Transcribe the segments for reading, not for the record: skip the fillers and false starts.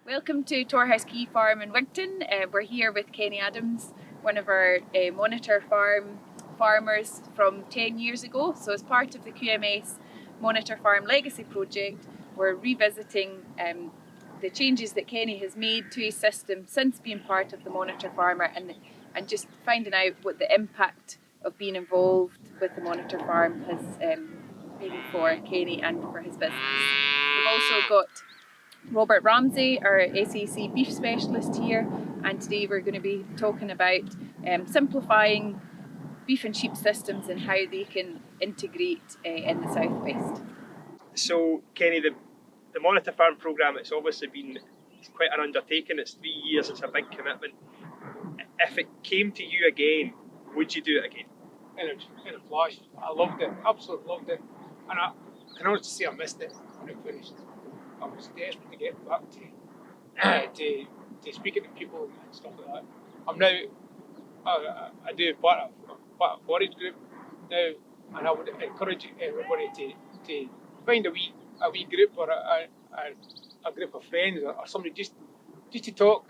Welcome to Torhousekie farm in Wigton. We're here with Kenny Adams, one of our monitor farmers from 10 years ago. So as part of the QMS Monitor Farm Legacy Project, we're revisiting the changes that Kenny has made to his system since being part of the Monitor Farmer and just finding out what the impact of being involved with the Monitor Farm has been for Kenny and for his business. We've also got Robert Ramsey, our SAC beef specialist here, and today we're going to be talking about simplifying beef and sheep systems and how they can integrate in the southwest. So, Kenny, the Monitor Farm programme, it's obviously been quite an undertaking. It's 3 years, it's a big commitment. If it came to you again, would you do it again? In a flash. I loved it, absolutely loved it. And I can honestly say I missed it when it finished. I was desperate to get back to speaking to people and stuff like that. I'm now, I do part of a forage group now, and I would encourage everybody to find a wee group or a group of friends or somebody just to talk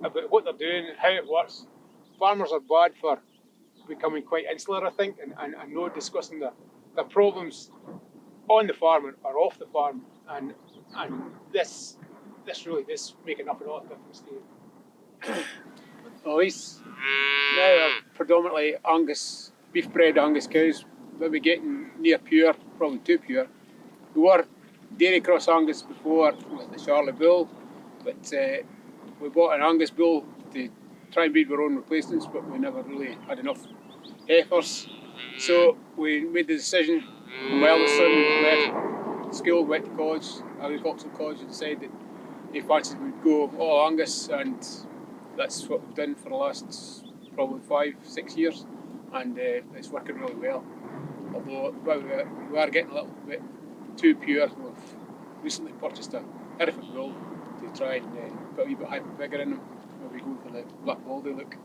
about what they're doing, how it works. Farmers are bad for becoming quite insular, I think, and not discussing the problems on the farm or off the farm, and this really does make an awful lot of difference to you. Well, these now are predominantly Angus, beef-bred Angus cows, maybe getting near pure, probably too pure. We were dairy cross Angus before with the Charlie Bull, but we bought an Angus bull to try and breed our own replacements, but we never really had enough heifers. So we made the decision, my eldest son left school, went to college, agricultural college, and decided that he fancied we'd go all Angus, and that's what we've done for the last probably 5-6 years, and it's working really well. Although we are getting a little bit too pure. We've recently purchased a Hereford bull to try and put a wee bit bigger in them. Maybe go for the black baldy look.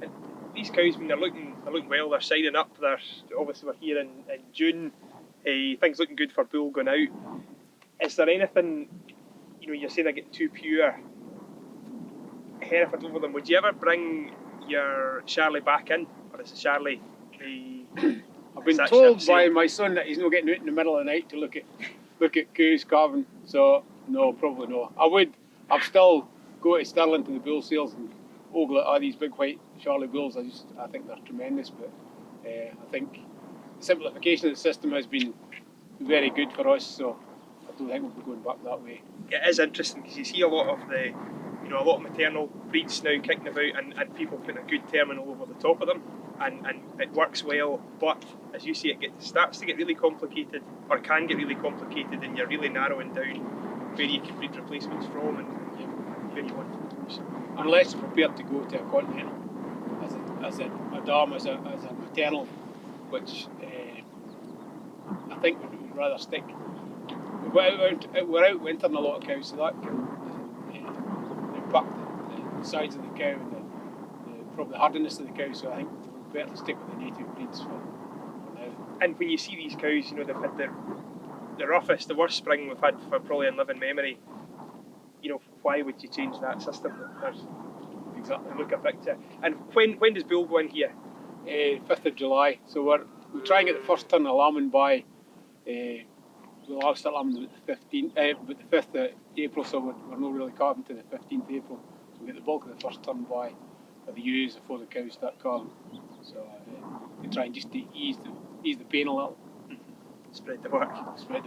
And these cows, I mean, they're looking well. They're signing up. Obviously we're here in June. Things looking good for bull going out. Is there anything, you're saying they're getting too pure, Hereford over them? Would you ever bring your Charlie back in, or is it Charlie? I've been told by my son that he's not getting out in the middle of the night to look at cows calving. So no, probably no. I've still go to Stirling to the bull sales and ogle at these big white Charlie bulls. I think they're tremendous, but I think the simplification of the system has been very good for us. So I don't think we'll be going back that way. It is interesting because you see a lot of maternal breeds now kicking about, and people putting a good terminal over the top of them, and it works well. But as you see, it starts to get really complicated, or can get really complicated, and you're really narrowing down where you can breed replacements from and where you want to do so. Unless you're prepared to go to a continental as a dam, as a maternal, which I think we'd rather stick. We're out wintering a lot of cows, so that can impact the size of the cow and probably the hardiness of the cow. So I think we're better to stick with the native breeds for now. And when you see these cows, they've had the roughest, the worst spring we've had for probably in living memory. Why would you change that system? Exactly. Look a picture. And when does bull go in here? 5th of July. So we'll try and get the first turn of lambing by. We'll start lambing about the 5th of April, so we're not really calving to the 15th of April. So we get the bulk of the first turn by the ewes before the cows start calving. So we try and just to ease the pain a little. Spread the work. Right.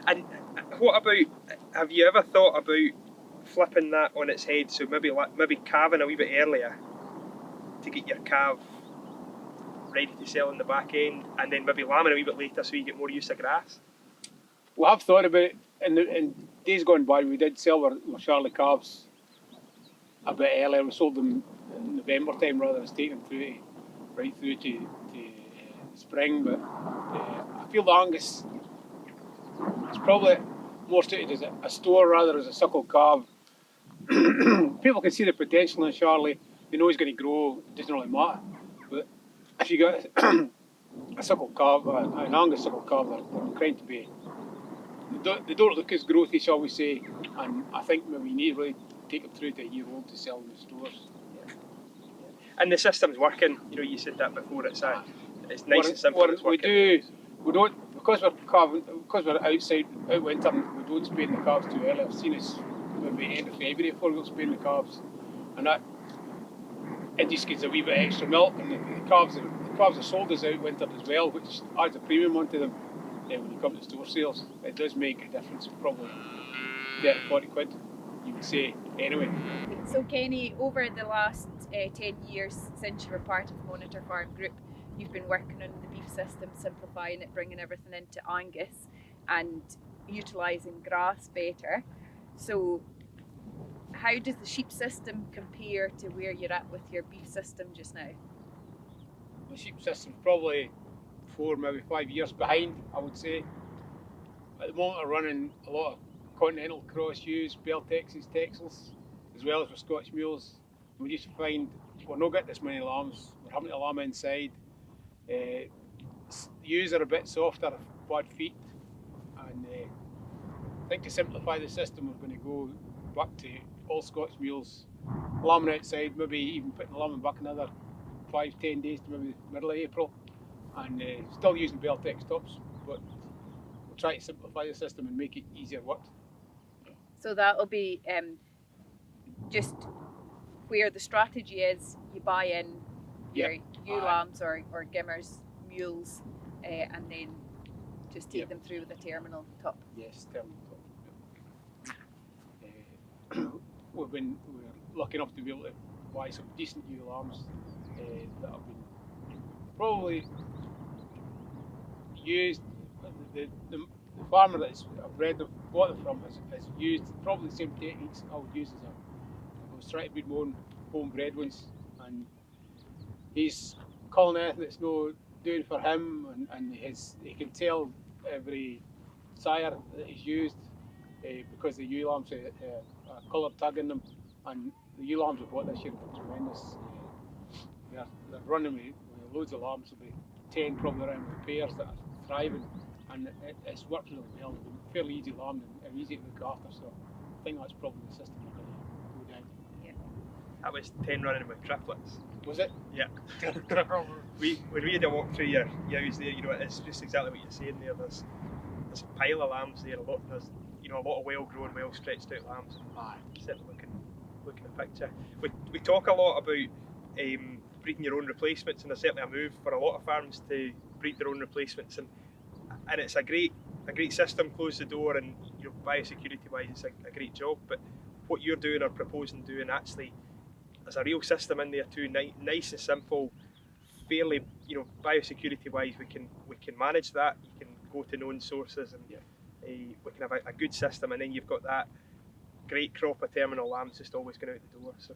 And what about, have you ever thought about flipping that on its head? So maybe calving a wee bit earlier to get your calf ready to sell in the back end, and then maybe lambing a wee bit later so you get more use of grass? We have thought about it. In days gone by, we did sell our Charlie calves a bit earlier. We sold them in November time rather than taking them right through to spring. But I feel the Angus is probably more suited as a store rather than as a suckle calf. People can see the potential in Charlie. They know he's going to grow. It doesn't really matter. But if you got a suckle calf, an Angus suckle calf, they're inclined to be they don't look as growthy, shall we say, and I think maybe you need to really take them through to a year old to sell in the stores. And the system's working. You know, you said that before. It's nice and simple. It's we don't, because we're outside out winter. We don't spin the calves too early. I've seen us maybe end of February before we'll spin the calves, and that it just gives a wee bit extra milk. And the calves are sold as out wintered as well, which adds a premium onto them. When you come to store sales, it does make a difference. Probably 30, 40 quid, you would say anyway. So Kenny, over the last 10 years since you were part of Monitor Farm Group, you've been working on the beef system, simplifying it, bringing everything into Angus and utilising grass better. So how does the sheep system compare to where you're at with your beef system just now? The sheep system's probably 4, maybe 5 years behind, I would say. At the moment we're running a lot of continental cross ewes, Beltexes, Texels, as well as with Scotch mules. We just find we're not getting this many lambs. We're having to lamb inside. Ewes are a bit softer, bad feet, and I think to simplify the system we're going to go back to all Scotch mules, lambing outside, maybe even putting the lambing back another 5-10 days to maybe the middle of April, and still using Beltex tops, but we'll try to simplify the system and make it easier work. So that'll be just where the strategy is, you buy in your ewe lambs or gimmers, mules, and then just take them through with a terminal top. Yes, terminal top. We're lucky enough to be able to buy some decent ewe lambs that have been probably used. The farmer that I've bought them from has used probably the same techniques I would use I was trying to breed my own homebred ones, and he's calling anything that's no doing for him, and he can tell every sire that he's used because the ewe lambs have a colour tag in them, and the ewe lambs we've bought this year are tremendous. They're running with loads of lambs. There'll be 10 probably around with pairs that are thriving, and it's worked really well. They've been fairly easy lambed and easy to look after, so I think that's probably the system we're going to go down. Yeah. That was 10 running with triplets. Was it? Yeah. When we had a walk through your ewes there, you know, it's just exactly what you're saying there. There's a pile of lambs there, there's a lot of well-grown, well-stretched out lambs. Certainly looking at the picture. We talk a lot about breeding your own replacements, and there's certainly a move for a lot of farms to breed their own replacements, and it's a great system. Close the door, and biosecurity wise it's a great job, but what you're doing or proposing doing, actually there's a real system in there too, nice and simple, fairly, biosecurity wise we can manage that. You can go to known sources, and we can have a good system, and then you've got that great crop of terminal lambs just always going out the door. So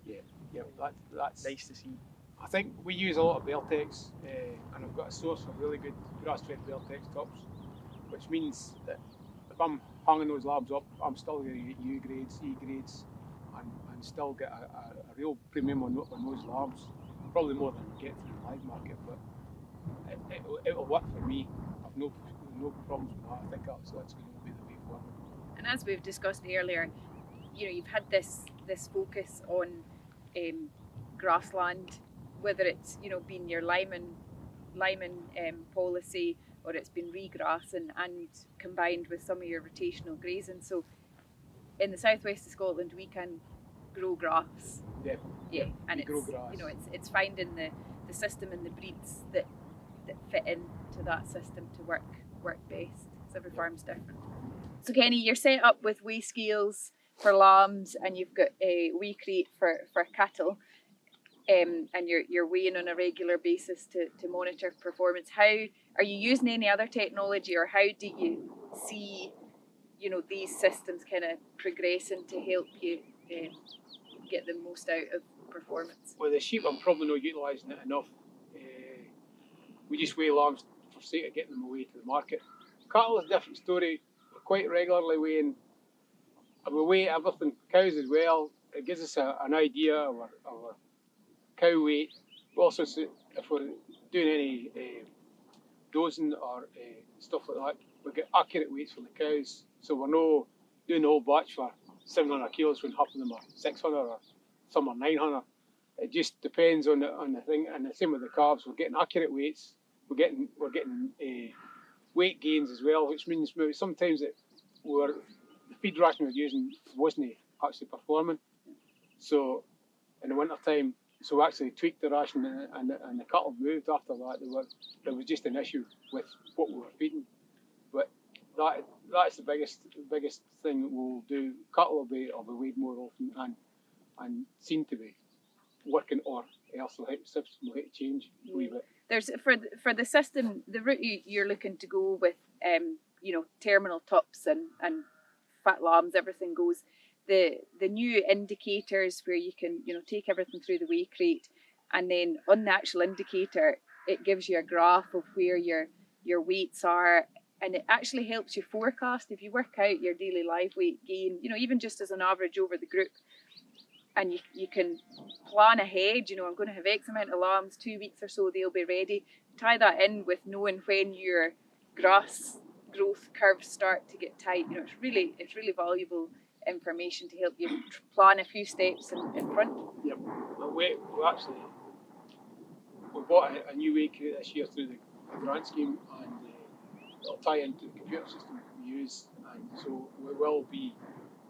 that's nice to see. I think we use a lot of Beltex, and I've got a source of really good grass-fed Beltex tops, which means that if I'm hanging those lambs up, I'm still going to get U grades, E grades, and still get a real premium on those lambs. Probably more than we get through the live market, but it'll work for me. I've no problems with that. I think that's going to be the way forward. And as we've discussed earlier, you've had this focus on grassland, whether it's been your liming policy, or it's been regrassing and combined with some of your rotational grazing. So in the southwest of Scotland we can grow grass. Yeah, and it's finding the system and the breeds that fit into that system to work best. So every farm's different. So Kenny, you're set up with weigh scales for lambs, and you've got a weigh crate for cattle, and you're weighing on a regular basis to monitor performance. How are you using any other technology, or how do you see these systems kind of progressing to help you get the most out of performance? Well, the sheep I'm probably not utilising it enough. We just weigh lambs for sake of getting them away to the market. Cattle is a different story. We're quite regularly weighing, and we weigh everything, cows as well. It gives us an idea of our cow weight. We also, if we're doing any dosing or stuff like that, we get accurate weights for the cows, so we're no doing the whole batch for 700 kilos when half of them are 600 or some are 900. It just depends on the thing, and the same with the calves. We're getting accurate weights. We're getting weight gains as well, which means maybe sometimes the feed ration we're using wasn't actually performing. So in the winter time, so we actually tweaked the ration and the cattle moved after that. There was just an issue with what we were feeding. But that's the biggest thing that we'll do. Cattle will be weighed more often and seem to be working, or else the system will have to change a wee bit. There's for the system, the route you're looking to go with, terminal tops and fat lambs, everything goes. The new indicators where you can take everything through the weigh crate, and then on the actual indicator it gives you a graph of where your weights are, and it actually helps you forecast if you work out your daily live weight gain, even just as an average over the group. And you can plan ahead, I'm going to have X amount of lambs, 2 weeks or so, they'll be ready. Tie that in with knowing when your grass growth curves start to get tight. It's really valuable information to help you plan a few steps in front. Yep. We bought a new weight crate this year through the grant scheme, and it'll tie into the computer system we use, and so we will be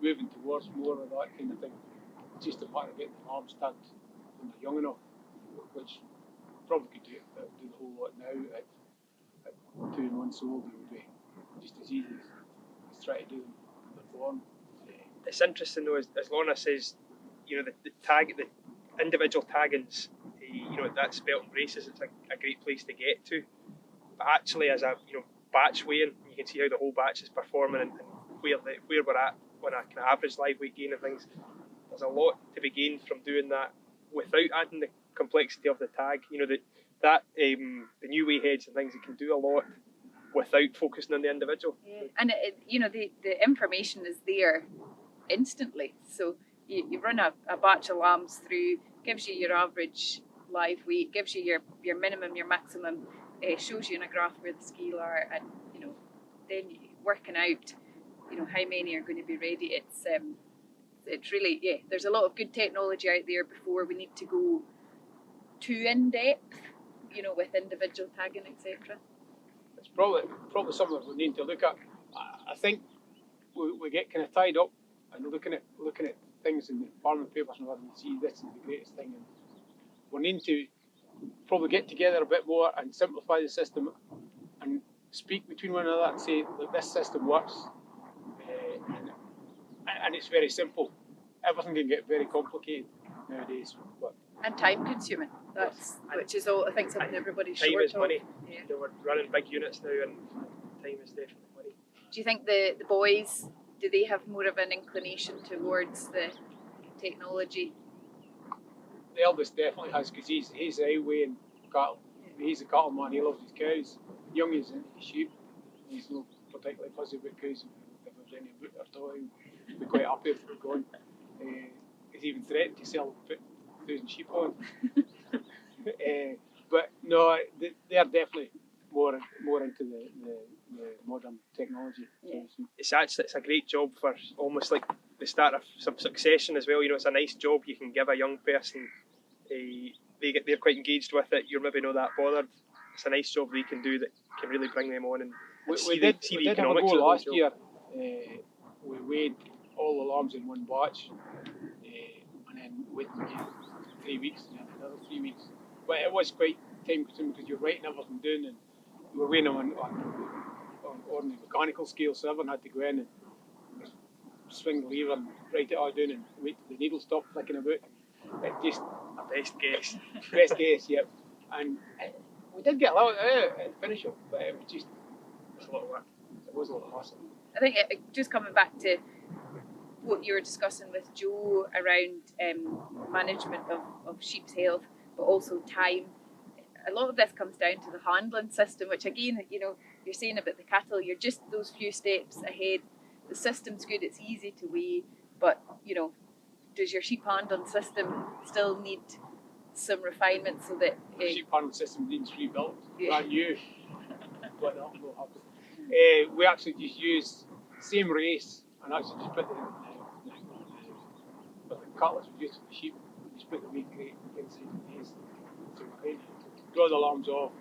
moving towards more of that kind of thing. Just a matter of getting the lambs tagged when they're young enough, which probably could do the whole lot now at 2 months old. It would be just as easy as trying to do them when they're born. It's interesting though, as Lorna says, the individual taggings, that's Belton races. It's a great place to get to. But actually, as a batch weighing, you can see how the whole batch is performing and where we're at on a kind of average live weight gain and things. There's a lot to be gained from doing that without adding the complexity of the tag. The new weigh heads and things, it can do a lot without focusing on the individual. Yeah. And the information is there instantly. So you run a batch of lambs through, gives you your average live weight, gives you your minimum, your maximum, shows you in a graph where the scale are, and then working out how many are going to be ready. It's really, there's a lot of good technology out there before we need to go too in depth, with individual tagging, etc. It's probably something we need to look at. I think we get kind of tied up and looking at things in the farming papers and see this is the greatest thing, and we need to probably get together a bit more and simplify the system and speak between one another and say that this system works, and it's very simple. Everything can get very complicated nowadays, and time consuming. Which is all, I think, something everybody's time short is money. of. Yeah. We're running big units now, and time is definitely money. Do you think the boys, do they have more of an inclination towards the technology? The eldest definitely has, because he's out weighing cattle. He's a cattle man. He loves his cows. Young is into sheep. He's not particularly fussy about cows. If there's any root or toy, he'll be quite happy if they're going. He's even threatened to sell 1,000 sheep on. But no, they're definitely more into the modern technology. Yeah. It's a great job for almost like the start of some succession as well. It's a nice job you can give a young person. They're quite engaged with it. You're maybe not that bothered. It's a nice job they can do that can really bring them on and we did have a go last year. We weighed all the lambs in one batch, and then waited again 3 weeks, and then another 3 weeks. But it was quite time consuming because you're writing everything down, and we were weighing them on ordinary mechanical scale, so everyone had to go in and swing the lever and write it all down and wait till the needle stopped flicking about. It just a best guess. Best guess, yep. And we did get a lot out at the finish up, but it was just a lot of work. It was a lot of hassle. I think just coming back to what you were discussing with Joe around management of sheep's health, but also time. A lot of this comes down to the handling system, which again, you're saying about the cattle, you're just those few steps ahead. The system's good, it's easy to weigh, but does your sheep handling system still need some refinement so that the sheep handling system needs rebuilt, brand new, but that will happen. We actually just used same race and actually just put the cutlets we used for the sheep. We just put the meat crate inside the nest. So we draw the alarms off,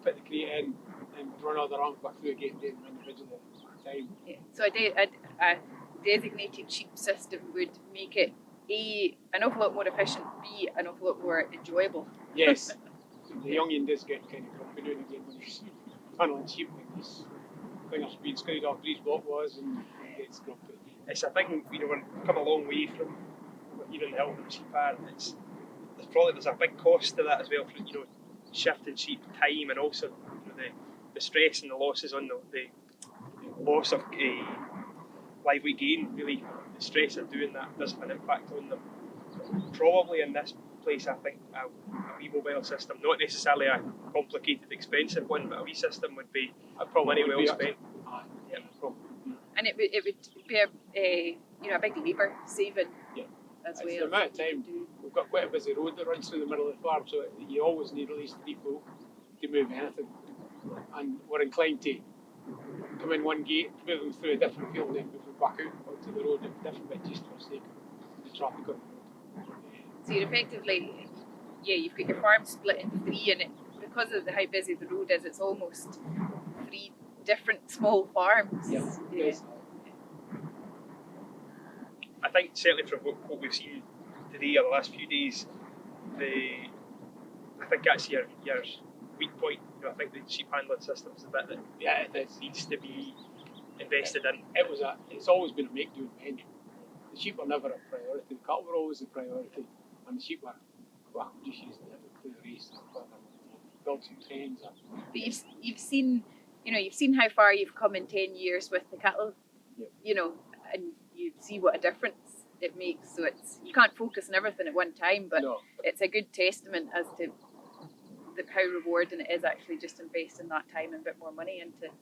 put the crate in, and run all the alarms back through again, then individually at a time. Yeah. So a designated sheep system would make it A, an awful lot more efficient, B, an awful lot more enjoyable. Yes. The youngin does get kind of grumpy doing again when he's tunneling sheep and he's fingers being screwed off where his block was and he gets grumpy. It's a thing, we've come a long way from here in the hill from sheep are. There's a big cost to that as well for shifting sheep time and also the stress and the losses on the loss of live weight gain. Really, the stress of doing that does have an impact on them. Probably in this place, I think a wee mobile system, not necessarily a complicated, expensive one, but a wee system would be money well spent. Yeah, probably. And it would be a big labour saving as It's well. the amount of time. We've got quite a busy road that runs through the middle of the farm, so you always need at least 3 folk to move anything. And we're inclined to come in one gate, move them through a different field, and then move them back out onto the road a different bit just for the sake of the traffic on the road. So you're effectively, you've got your farm split in 3, and because of how busy the road is, it's almost 3 different small farms. Yes. I think certainly from what we've seen today or the last few days, I think that's your weak point. I think the sheep handling system is the bit that needs to be invested in. It's always been a make do and mend. The sheep were never a priority. The cattle were always a priority, and the sheep were we just used it for the race and build some trains. But you've seen how far you've come in 10 years with the cattle. Yep. And you see what a difference it makes. So you can't focus on everything at one time, but it's a good testament as to how rewarding it is actually just investing that time and a bit more money into it.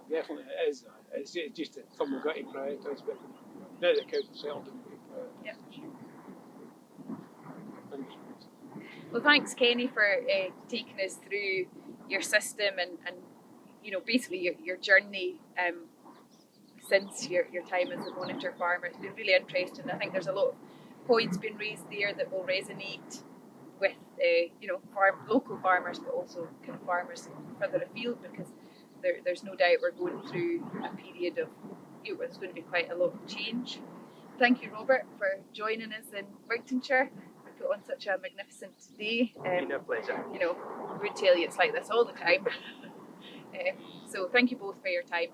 Definitely it is. It's just something we've got to prioritise, but now that the cows are settled and we've Well, thanks Kenny for taking us through your system and basically your journey since your time as a monitor farmer. It's been really interesting. I think there's a lot of points being raised there that will resonate with local farmers, but also kind of farmers further afield, because there's no doubt we're going through a period of there's going to be quite a lot of change. Thank you, Robert, for joining us in Wigtonshire. We put on such a magnificent day. Been a pleasure. We would tell you it's like this all the time. So thank you both for your time.